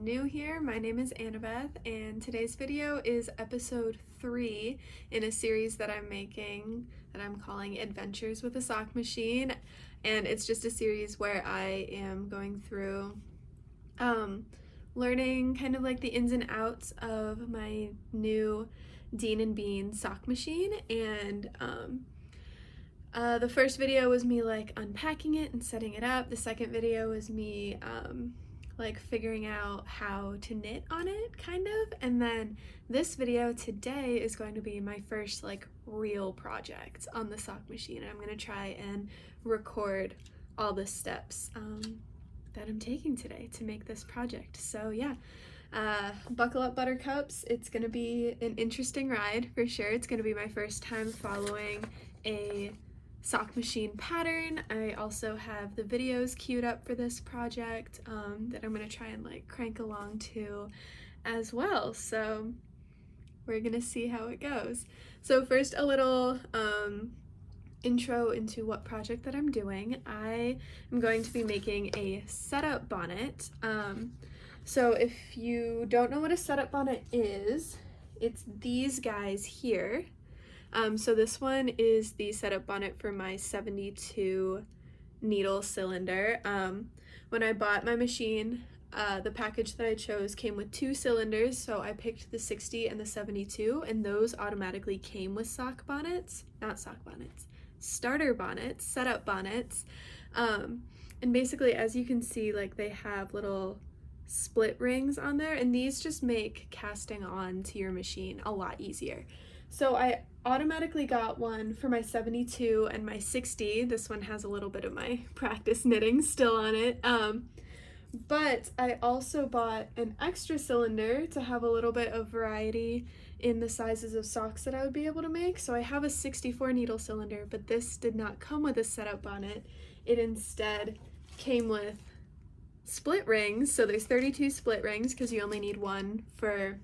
New here, my name is Annabeth, and today's video is episode 3 in a series that I'm making that I'm calling Adventures with a Sock Machine. And it's just a series where I am going through learning kind of like the ins and outs of my new Dean & Bean sock machine. And the first video was me like unpacking it and setting it up. The second video was me like figuring out how to knit on it, kind of. And then this video today is going to be my first like real project on the sock machine. I'm gonna try and record all the steps that I'm taking today to make this project. So yeah, buckle up, buttercups. It's gonna be an interesting ride for sure. It's gonna be my first time following a sock machine pattern. I also have the videos queued up for this project that I'm gonna try and like crank along to as well. So we're gonna see how it goes. So first, a little intro into what project that I'm doing. I am going to be making a setup bonnet. So if you don't know what a setup bonnet is, it's these guys here. So this one is the setup bonnet for my 72 needle cylinder. When I bought my machine, the package that I chose came with 2 cylinders, so I picked the 60 and the 72, and those automatically came with sock bonnets, not sock bonnets, starter bonnets, setup bonnets. And basically, as you can see, like they have little split rings on there, and these just make casting on to your machine a lot easier. So I automatically got one for my 72 and my 60. This one has a little bit of my practice knitting still on it. But I also bought an extra cylinder to have a little bit of variety in the sizes of socks that I would be able to make. So I have a 64 needle cylinder, but this did not come with a setup bonnet. It instead came with split rings. So there's 32 split rings because you only need one for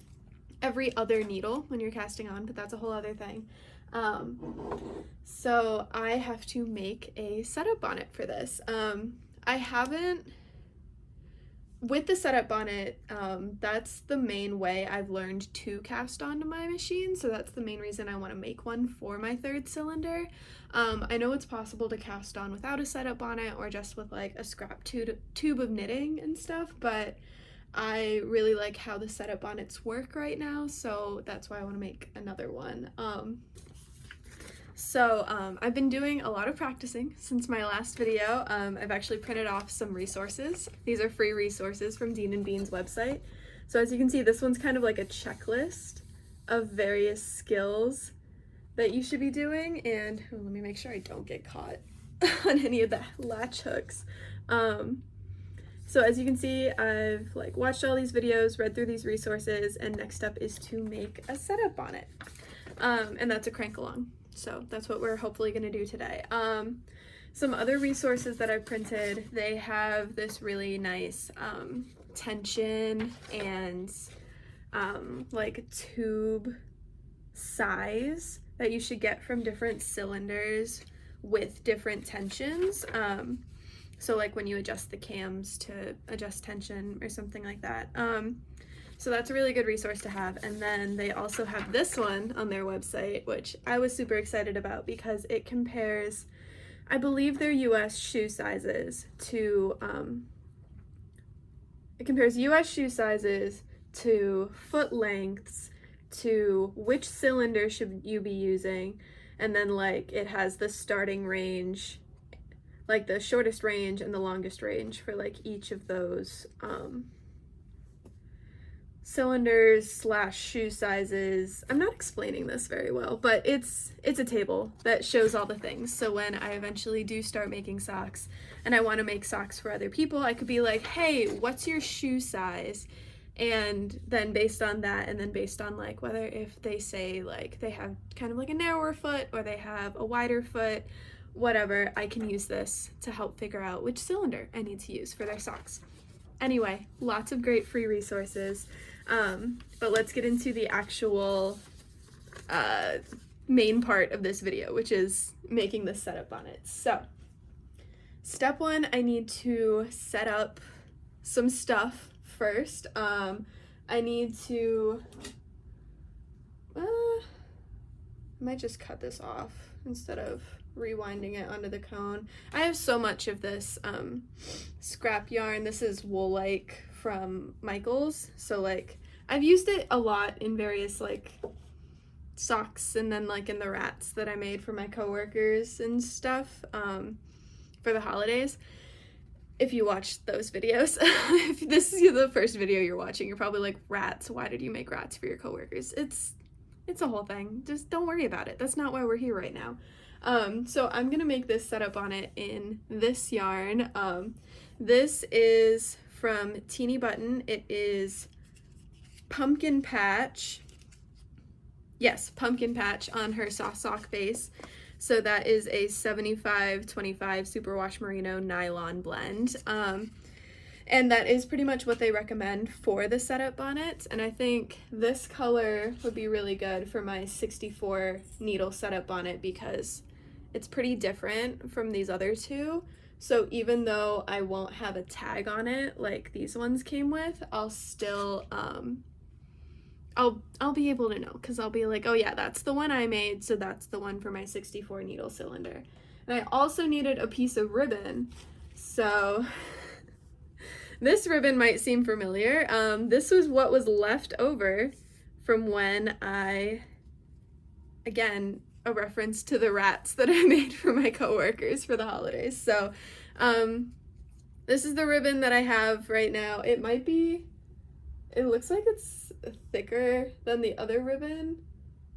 every other needle when you're casting on, but that's a whole other thing. So I have to make a setup bonnet for this. I haven't, with the setup bonnet, that's the main way I've learned to cast onto my machine, so that's the main reason I want to make one for my 3rd cylinder. I know it's possible to cast on without a setup bonnet or just with like a scrap tube of knitting and stuff, but I really like how the setup bonnets work right now, so that's why I want to make another one. I've been doing a lot of practicing since my last video. I've actually printed off some resources. These are free resources from Dean & Bean's website. So as you can see, this one's kind of like a checklist of various skills that you should be doing, and let me make sure I don't get caught on any of the latch hooks. So as you can see, I've like watched all these videos, read through these resources, and next up is to make a setup bonnet. And that's a crank along. So that's what we're hopefully gonna do today. Some other resources that I've printed, they have this really nice tension and like tube size that you should get from different cylinders with different tensions. So like when you adjust the cams to adjust tension or something like that. So that's a really good resource to have. And then they also have this one on their website, which I was super excited about because it compares, I believe their US shoe sizes to, it compares US shoe sizes to foot lengths, to which cylinder should you be using, and then like it has the starting range, like the shortest range and the longest range for like each of those cylinders / shoe sizes. I'm not explaining this very well, but it's a table that shows all the things. So when I eventually do start making socks and I want to make socks for other people, I could be like, hey, what's your shoe size? And then based on that, and then based on like whether if they say like they have kind of like a narrower foot or they have a wider foot, whatever, I can use this to help figure out which cylinder I need to use for their socks. Anyway, lots of great free resources, but let's get into the actual main part of this video, which is making this setup bonnet. So step 1, I need to set up some stuff first. I need to, I might just cut this off instead of rewinding it onto the cone. I have so much of this scrap yarn. This is wool-like from Michaels, so like I've used it a lot in various like socks and then like in the rats that I made for my coworkers and stuff for the holidays. If you watched those videos, if this is the first video you're watching, you're probably like, rats, why did you make rats for your coworkers? It's a whole thing. Just don't worry about it. That's not why we're here right now. So I'm gonna make this setup bonnet in this yarn. This is from Teeny Button. It is Pumpkin Patch. Yes, Pumpkin Patch on her soft sock base. So that is a 75-25 superwash merino nylon blend. And that is pretty much what they recommend for the setup bonnets. And I think this color would be really good for my 64 needle setup bonnet because it's pretty different from these other two. So even though I won't have a tag on it like these ones came with, I'll still, I'll be able to know because I'll be like, oh yeah, that's the one I made, so that's the one for my 64 needle cylinder. And I also needed a piece of ribbon, so this ribbon might seem familiar. This was what was left over from when again, a reference to the rats that I made for my coworkers for the holidays. So this is the ribbon that I have right now. It looks like it's thicker than the other ribbon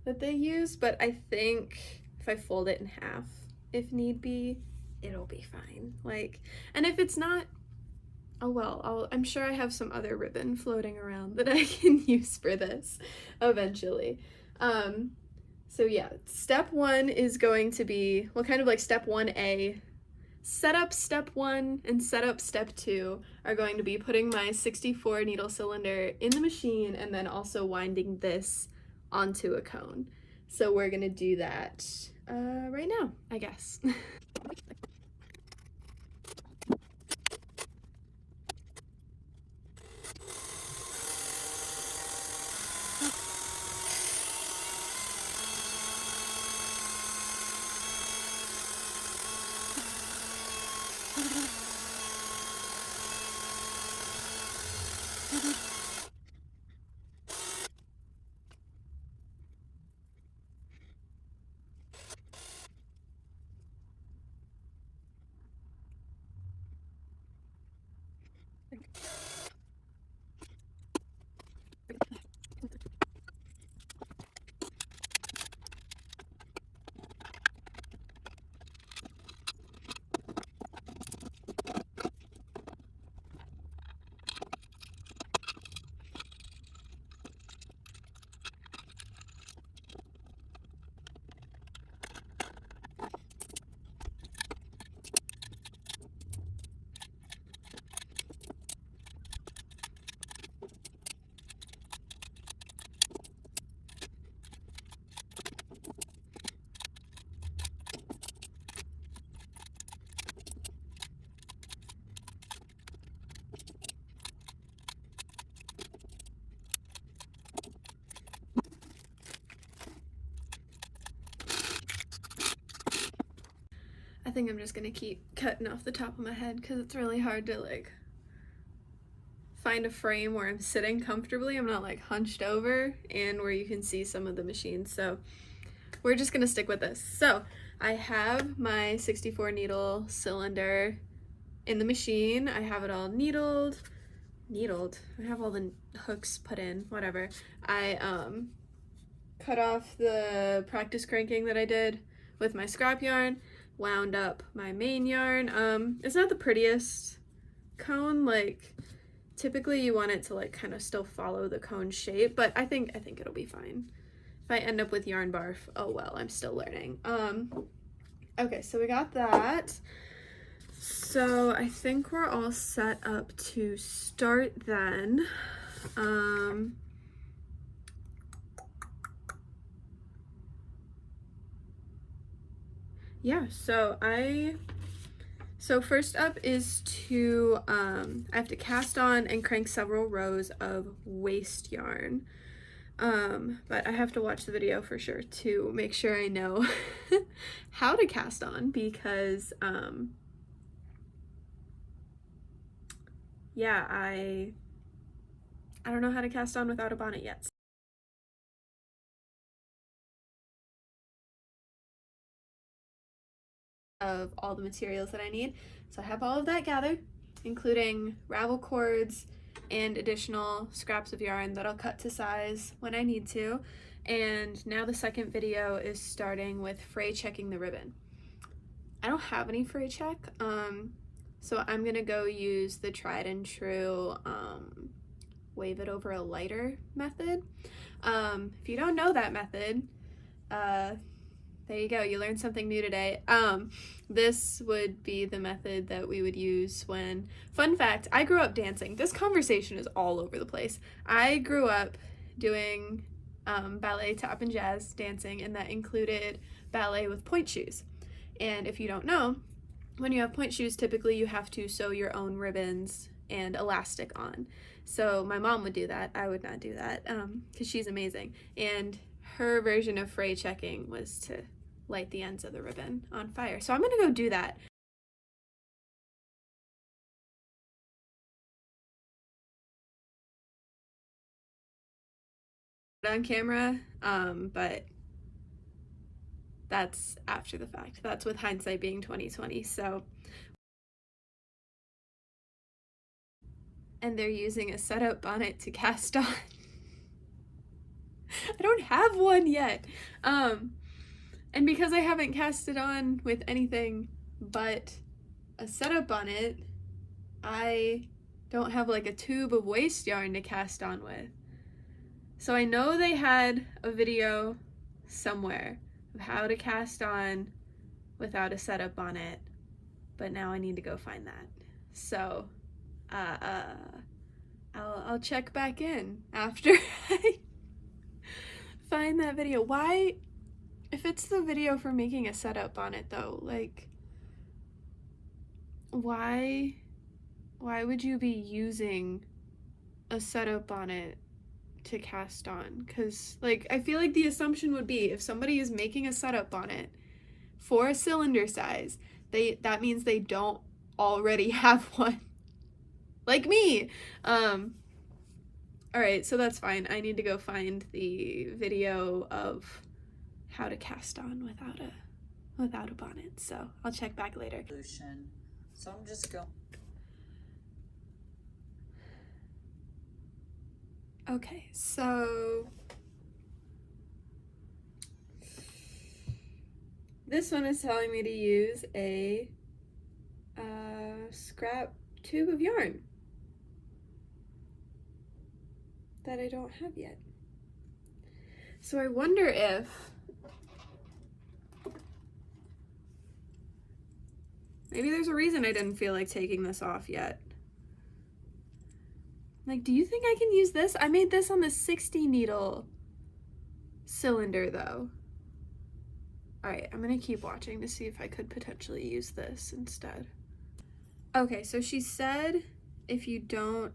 that they use, but I think if I fold it in half, if need be, it'll be fine. Like, and if it's not, oh well, I'm sure I have some other ribbon floating around that I can use for this eventually. So yeah, step one is going to be, well, kind of like step 1A. Setup step 1 and setup step 2 are going to be putting my 64 needle cylinder in the machine and then also winding this onto a cone. So we're gonna do that right now, I guess. I think I'm just gonna keep cutting off the top of my head because it's really hard to like find a frame where I'm sitting comfortably. I'm not like hunched over and where you can see some of the machine. So we're just gonna stick with this. So I have my 64 needle cylinder in the machine. I have it all needled. I have all the hooks put in, whatever. I cut off the practice cranking that I did with my scrap yarn, wound up my main yarn. It's not the prettiest cone, like typically you want it to like kind of still follow the cone shape, but I think it'll be fine. If I end up with yarn barf, oh well, I'm still learning. Okay, so we got that. So I think we're all set up to start then. Yeah, so I So first up is to, I have to cast on and crank several rows of waste yarn. But I have to watch the video for sure to make sure I know how to cast on, because, yeah, I don't know how to cast on without a bonnet yet. Of all the materials that I need. So I have all of that gathered, including ravel cords and additional scraps of yarn that I'll cut to size when I need to. And now the second video is starting with fray checking the ribbon. I don't have any fray check, so I'm gonna go use the tried and true wave it over a lighter method. If you don't know that method, there you go, you learned something new today. This would be the method that we would use when, fun fact, I grew up dancing. This conversation is all over the place. I grew up doing ballet, tap and jazz dancing, and that included ballet with point shoes. And if you don't know, when you have point shoes, typically you have to sew your own ribbons and elastic on. So my mom would do that. I would not do that, because she's amazing. And her version of fray checking was to light the ends of the ribbon on fire. So I'm gonna go do that. On camera, but that's after the fact. That's with hindsight being 2020. So, and they're using a Set Up Bonnet to cast on. I don't have one yet. And because I haven't cast it on with anything but a Set Up Bonnet, I don't have like a tube of waste yarn to cast on with. So I know they had a video somewhere of how to cast on without a Set Up Bonnet, but now I need to go find that. So I'll check back in after I find that video. Why, if it's the video for making a Set Up Bonnet though, like, why would you be using a Set Up Bonnet to cast on? Because, like, I feel like the assumption would be if somebody is making a Set Up Bonnet for a cylinder size, that means they don't already have one, like me. All right, so that's fine. I need to go find the video of how to cast on without a bonnet. So I'll check back later. So I'm just going. Okay, so this one is telling me to use a scrap tube of yarn that I don't have yet. So I wonder if maybe there's a reason I didn't feel like taking this off yet. Like, do you think I can use this? I made this on the 60 needle cylinder though. All right, I'm gonna keep watching to see if I could potentially use this instead. Okay, so she said if you don't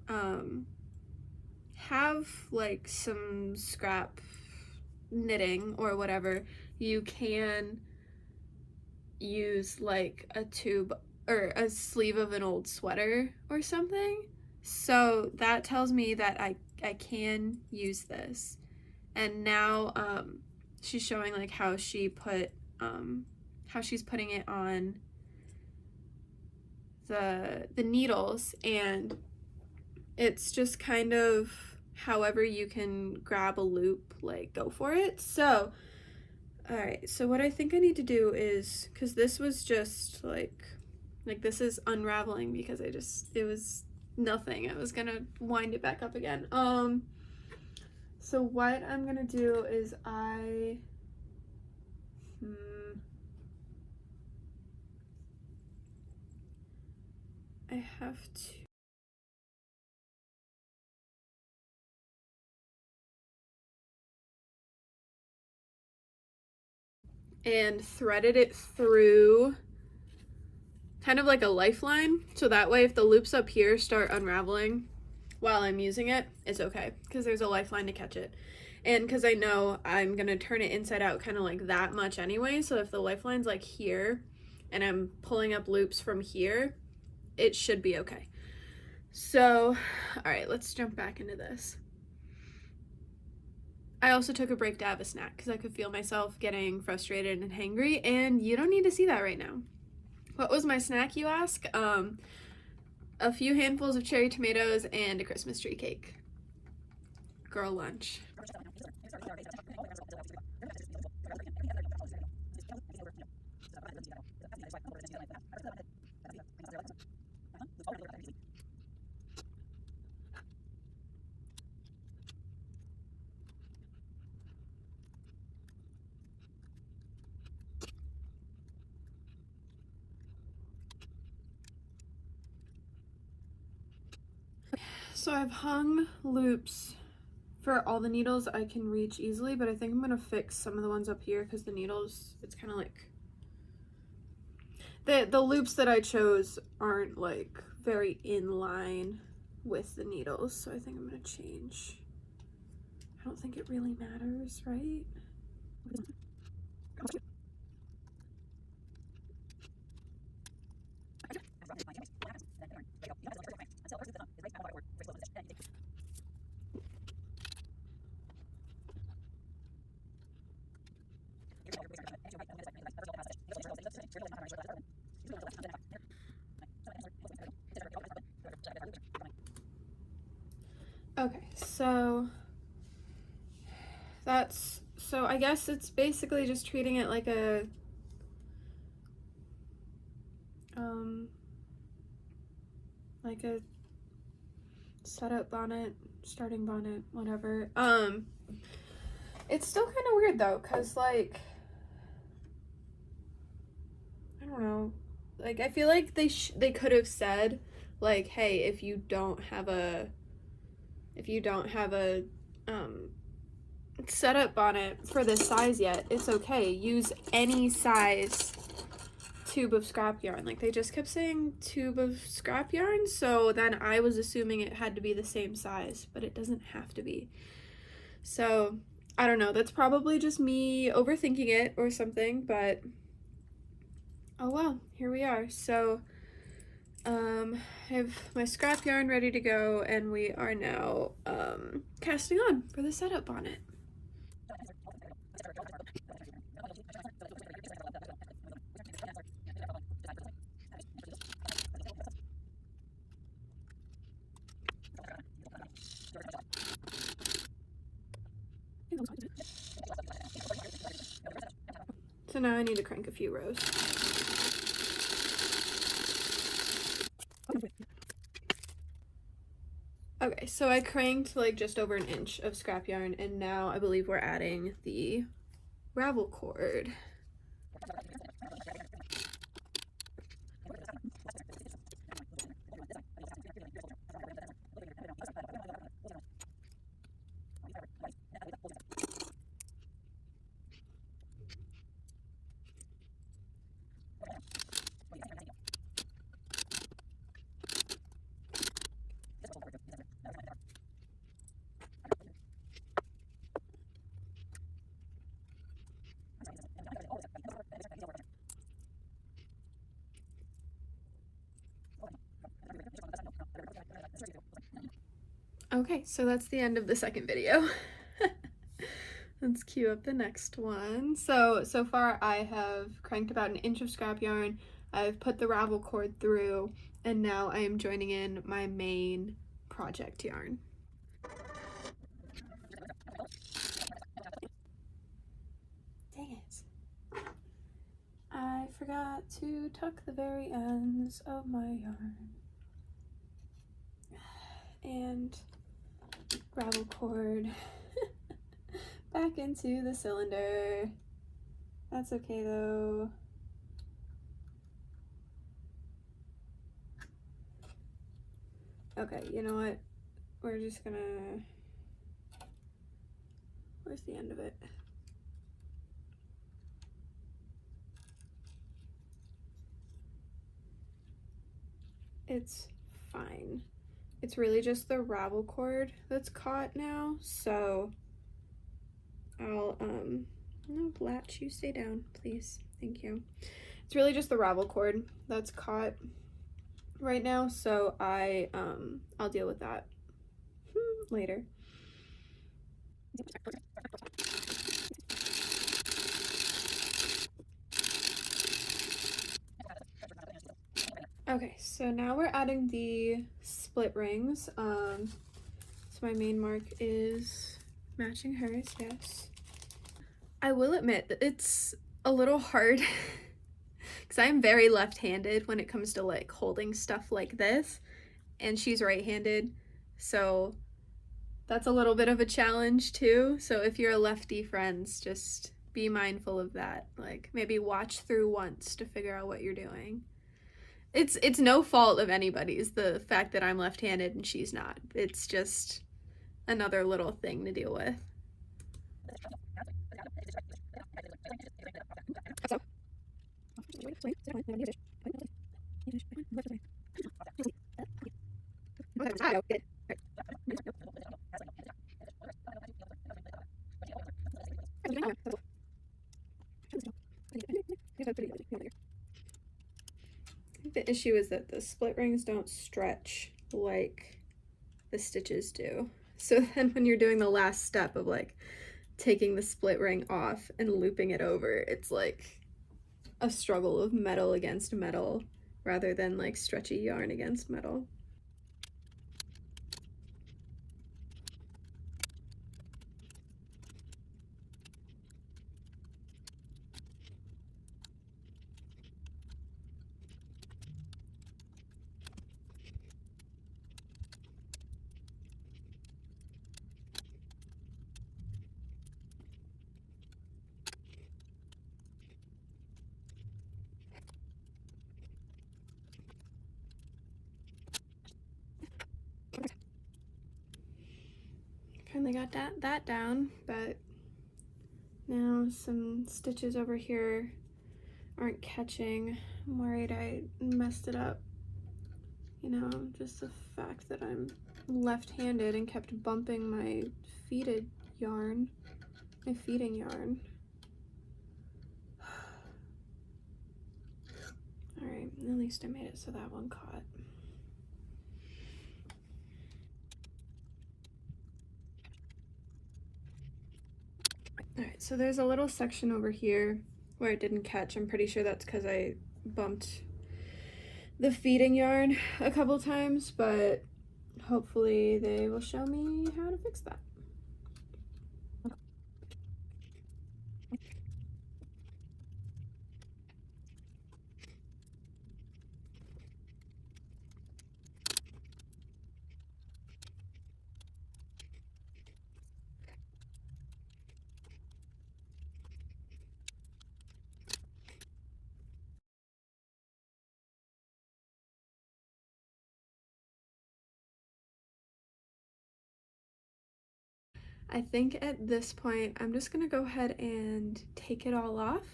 have like some scrap knitting or whatever, you can use like a tube or a sleeve of an old sweater or something. So that tells me that I can use this. And now she's showing like how she's putting it on the needles, and it's just kind of however you can grab a loop, like, go for it. So all right, so what I think I need to do is, because this was just like this is unraveling because it was nothing. I was gonna wind it back up again. So what I'm gonna do is I have to and threaded it through kind of like a lifeline, so that way if the loops up here start unraveling while I'm using it, it's okay, because there's a lifeline to catch it. And because I know I'm gonna turn it inside out kind of like that much anyway, so if the lifeline's like here and I'm pulling up loops from here, it should be okay. So, all right, let's jump back into this. I also took a break to have a snack because I could feel myself getting frustrated and hangry, and you don't need to see that right now. What was my snack, you ask? A few handfuls of cherry tomatoes and a Christmas tree cake. Girl lunch. So I've hung loops for all the needles I can reach easily, but I think I'm gonna fix some of the ones up here because the needles, it's kind of like the loops that I chose aren't like very in line with the needles, so I think I'm gonna change. I don't think it really matters, right? Okay, so I guess it's basically just treating it like a setup bonnet, starting bonnet, whatever. It's still kind of weird though, cause like, I don't know, like I feel like they could have said like, hey, if you don't have a setup bonnet for this size yet, it's okay. Use any size tube of scrap yarn. Like they just kept saying tube of scrap yarn, so then I was assuming it had to be the same size, but it doesn't have to be. So I don't know, that's probably just me overthinking it or something, but oh well, here we are. So I have my scrap yarn ready to go, and we are now casting on for the setup bonnet. So now I need to crank a few rows. Okay, so I cranked like just over an inch of scrap yarn, and now I believe we're adding the ravel cord. Okay, so that's the end of the second video. Let's cue up the next one. So far I have cranked about an inch of scrap yarn, I've put the ravel cord through, and now I am joining in my main project yarn. Dang it. I forgot to tuck the very ends of my yarn. And ravel cord back into the cylinder. That's okay though. Okay, you know what? We're just gonna... Where's the end of it? it's fine. It's really just the ravel cord that's caught now, so I'll, no, latch, you stay down, please. Thank you. It's really just the ravel cord that's caught right now, so I'll deal with that later. Okay, so now we're adding the split rings. So my main mark is matching hers, yes. I will admit that it's a little hard because I'm very left-handed when it comes to like holding stuff like this, and she's right-handed, so that's a little bit of a challenge too. So if you're a lefty, friends, just be mindful of that. Like maybe watch through once to figure out what you're doing. It's no fault of anybody's, the fact that I'm left-handed and she's not. It's just another little thing to deal with. The issue is that the split rings don't stretch like the stitches do. So then when you're doing the last step of like taking the split ring off and looping it over, it's like a struggle of metal against metal rather than like stretchy yarn against metal. Finally got that down, but now some stitches over here aren't catching. I'm worried I messed it up. You know, just the fact that I'm left-handed and kept bumping my feeding yarn. Alright, at least I made it so that one caught. Alright, so there's a little section over here where it didn't catch. I'm pretty sure that's because I bumped the feeding yarn a couple times, but hopefully they will show me how to fix that. I think at this point, I'm just gonna go ahead and take it all off,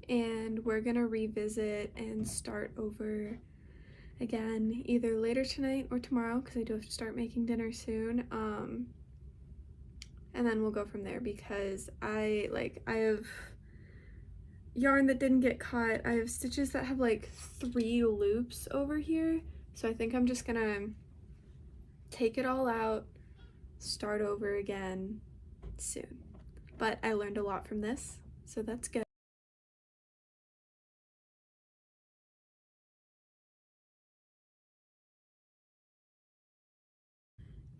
and we're gonna revisit and start over again either later tonight or tomorrow because I do have to start making dinner soon. And then we'll go from there because I have yarn that didn't get caught. I have stitches that have like 3 loops over here, so I think I'm just gonna take it all out, start over again soon. But I learned a lot from this, so that's good.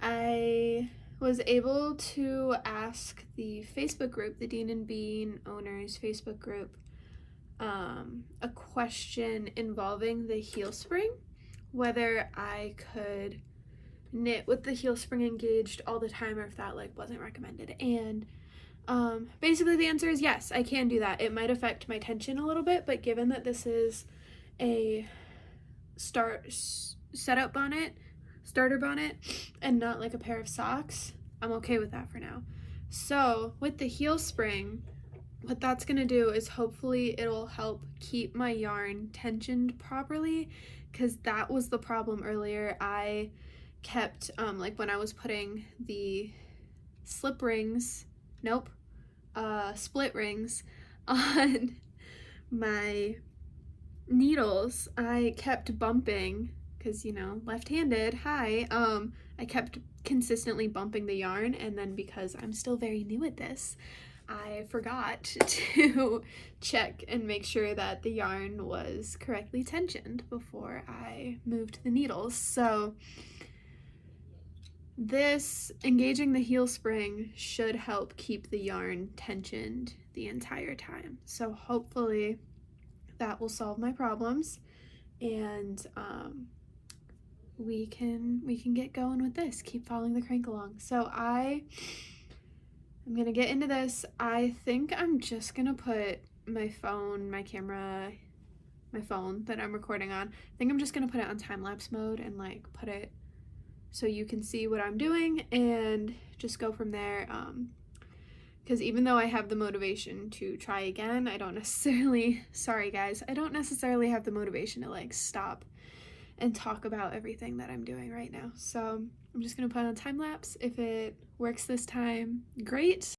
I was able to ask the Facebook group, the Dean and Bean owners Facebook group, a question involving the heel spring, whether I could knit with the heel spring engaged all the time or if that like wasn't recommended. And basically the answer is yes, I can do that. It might affect my tension a little bit, but given that this is a setup bonnet, starter bonnet, and not like a pair of socks, I'm okay with that for now. So with the heel spring, what that's gonna do is hopefully it'll help keep my yarn tensioned properly, because that was the problem earlier. I kept, like when I was putting the split rings on my needles, I kept bumping, because, you know, left-handed, I kept consistently bumping the yarn, and then because I'm still very new at this, I forgot to check and make sure that the yarn was correctly tensioned before I moved the needles. So this engaging the heel spring should help keep the yarn tensioned the entire time. So hopefully that will solve my problems, and we can get going with this. Keep following the crank along. So I'm gonna get into this. I think I'm just gonna put my phone, my camera, my phone that I'm recording on, I think I'm just gonna put it on time-lapse mode and like put it so you can see what I'm doing and just go from there. Because even though I have the motivation to try again, I don't necessarily, sorry guys, I don't necessarily have the motivation to like stop and talk about everything that I'm doing right now. So I'm just gonna put on time lapse. If it works this time, great.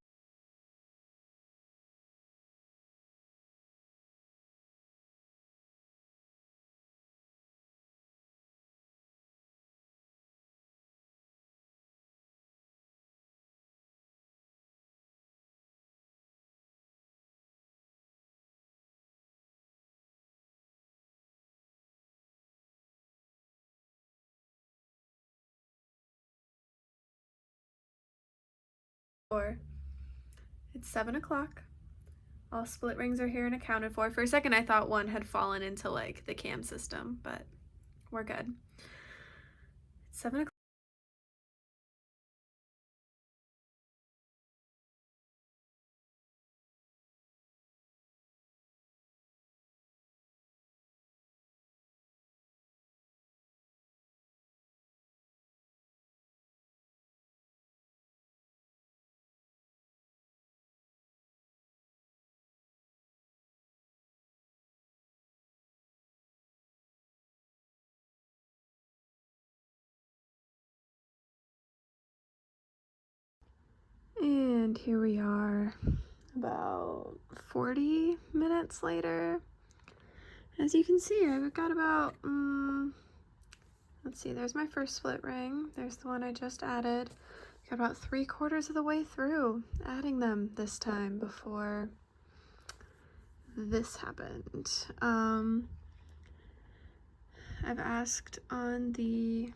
Or it's 7 o'clock. All split rings are here and accounted for. For a second, I thought one had fallen into like the cam system, but we're good. It's 7 o'clock. And here we are about 40 minutes later. As you can see, I've got about, let's see, there's my first split ring. There's the one I just added. Got about 3/4 of the way through adding them this time before this happened. I've asked on the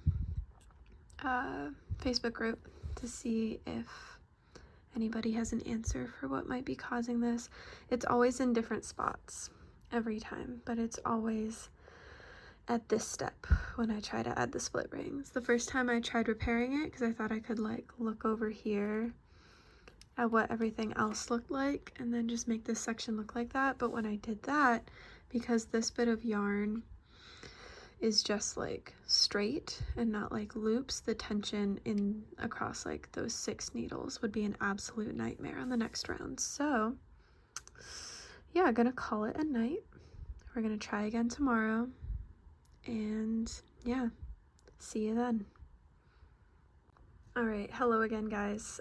Facebook group to see if anybody has an answer for what might be causing this. It's always in different spots every time, but it's always at this step when I try to add the split rings. The first time I tried repairing it because I thought I could like look over here at what everything else looked like and then just make this section look like that, but when I did that, because this bit of yarn is just like straight and not like loops, the tension in across like those 6 needles would be an absolute nightmare on the next round. So yeah, gonna call it a night. We're gonna try again tomorrow, and yeah, see you then. All right, hello again guys.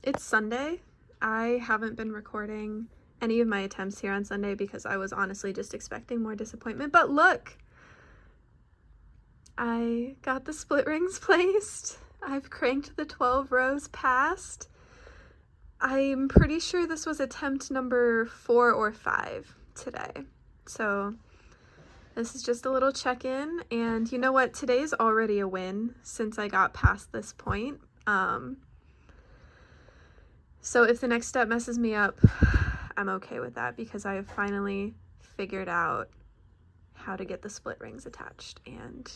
It's Sunday. I haven't been recording any of my attempts here on Sunday because I was honestly just expecting more disappointment, but look, I got the split rings placed. I've cranked the 12 rows past. I'm pretty sure this was attempt number 4 or 5 today. So this is just a little check-in, and you know what? Today's already a win since I got past this point. So if the next step messes me up, I'm okay with that because I have finally figured out how to get the split rings attached, and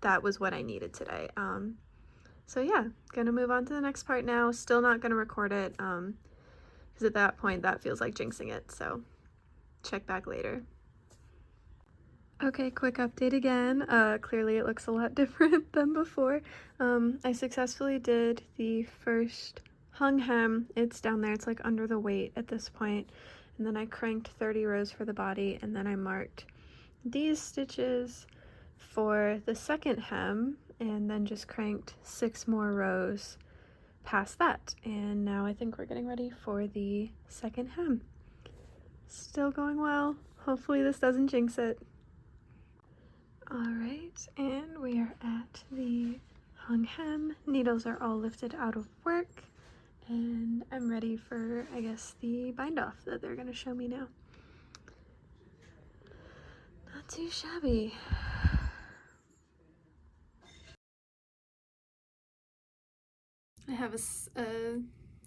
that was what I needed today. So yeah, gonna move on to the next part now. Still not gonna record it because at that point that feels like jinxing it, so check back later. Okay, quick update again. Clearly it looks a lot different than before. I successfully did the first hung hem. It's down there, it's like under the weight at this point. And then I cranked 30 rows for the body, and then I marked these stitches for the second hem and then just cranked 6 more rows past that. And now I think we're getting ready for the second hem. Still going well. Hopefully this doesn't jinx it. Alright, and we are at the hung hem. Needles are all lifted out of work, and I'm ready for, I guess, the bind off that they're gonna show me now. Not too shabby. I have a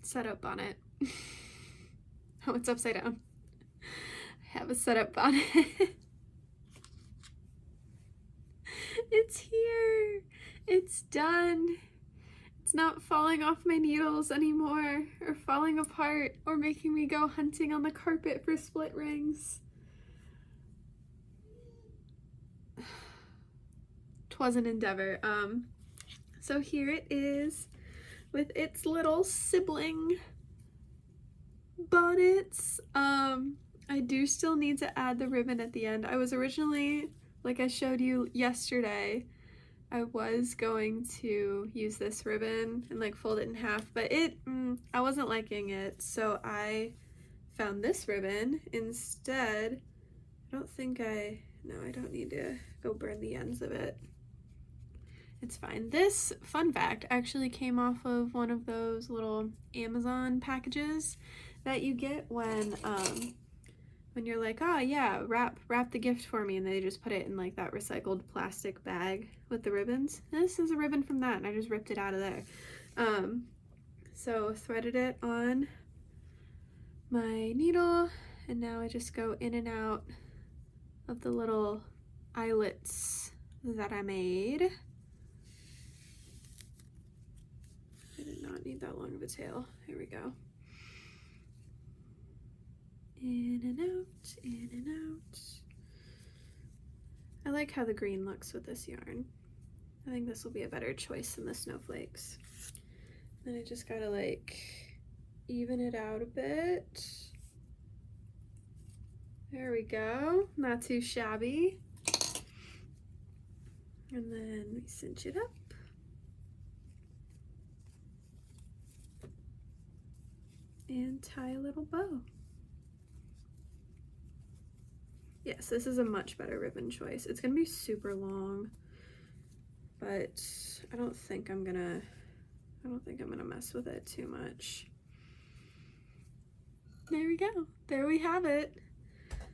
Set Up bonnet. Oh, it's upside down. I have a Set Up bonnet. It's here. It's done. It's not falling off my needles anymore, or falling apart, or making me go hunting on the carpet for split rings. 'Twas an endeavor. So here it is with its little sibling bonnets. I do still need to add the ribbon at the end. I was originally, like I showed you yesterday, I was going to use this ribbon and like fold it in half, but I wasn't liking it, so I found this ribbon instead. I don't need to go burn the ends of it. It's fine. This, fun fact, actually came off of one of those little Amazon packages that you get when you're like, oh yeah, wrap the gift for me, and they just put it in like that recycled plastic bag with the ribbons. This is a ribbon from that, and I just ripped it out of there. So threaded it on my needle, and now I just go in and out of the little eyelets that I made. I did not need that long of a tail. Here we go. In and out, in and out. I like how the green looks with this yarn. I think this will be a better choice than the snowflakes. Then I just gotta like even it out a bit. There we go, not too shabby. And then we cinch it up. And tie a little bow. Yes, this is a much better ribbon choice. It's gonna be super long, but I don't think I'm gonna mess with it too much. There we go. There we have it.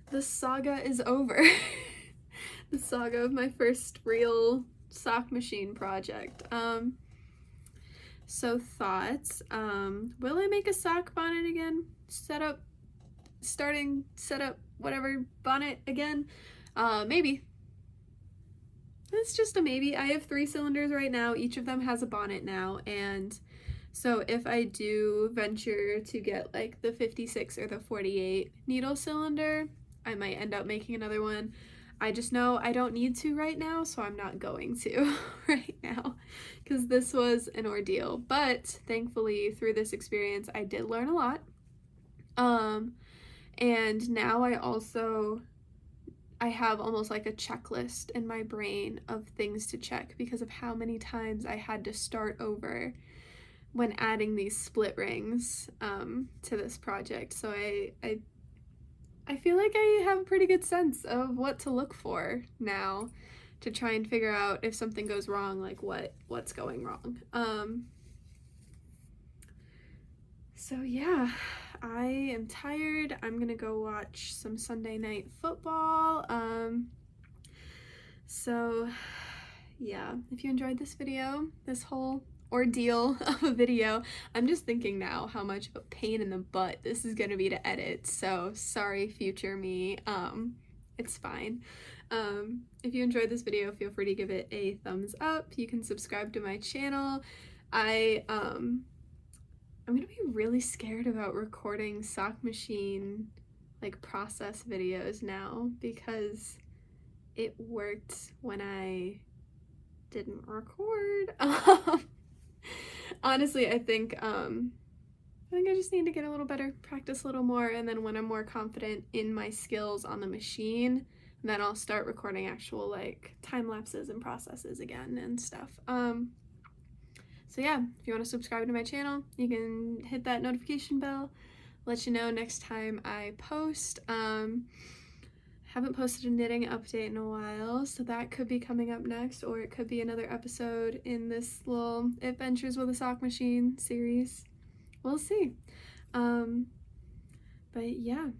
The saga is over. The saga of my first real sock machine project. So thoughts, will I make a sock bonnet again? Set up whatever bonnet again? Maybe. It's just a maybe. I have 3 cylinders right now. Each of them has a bonnet now, and so if I do venture to get like the 56 or the 48 needle cylinder, I might end up making another one. I just know I don't need to right now, so I'm not going to right now, because this was an ordeal. But thankfully, through this experience, I did learn a lot. And now I have almost like a checklist in my brain of things to check because of how many times I had to start over when adding these split rings to this project. So I feel like I have a pretty good sense of what to look for now to try and figure out if something goes wrong, like what's going wrong. So yeah, I am tired. I'm gonna go watch some Sunday night football. So yeah, if you enjoyed this video, this whole ordeal of a video, I'm just thinking now how much of a pain in the butt this is gonna be to edit, so sorry future me. It's fine. If you enjoyed this video, feel free to give it a thumbs up. You can subscribe to my channel. I'm gonna be really scared about recording sock machine like process videos now because it worked when I didn't record. Honestly, I think I just need to get a little better, practice a little more, and then when I'm more confident in my skills on the machine, And then I'll start recording actual like time lapses and processes again and stuff. So yeah, if you want to subscribe to my channel, you can hit that notification bell, let you know next time I post. Haven't posted a knitting update in a while, so that could be coming up next, or it could be another episode in this little Adventures with a Sock Machine series. We'll see. But yeah,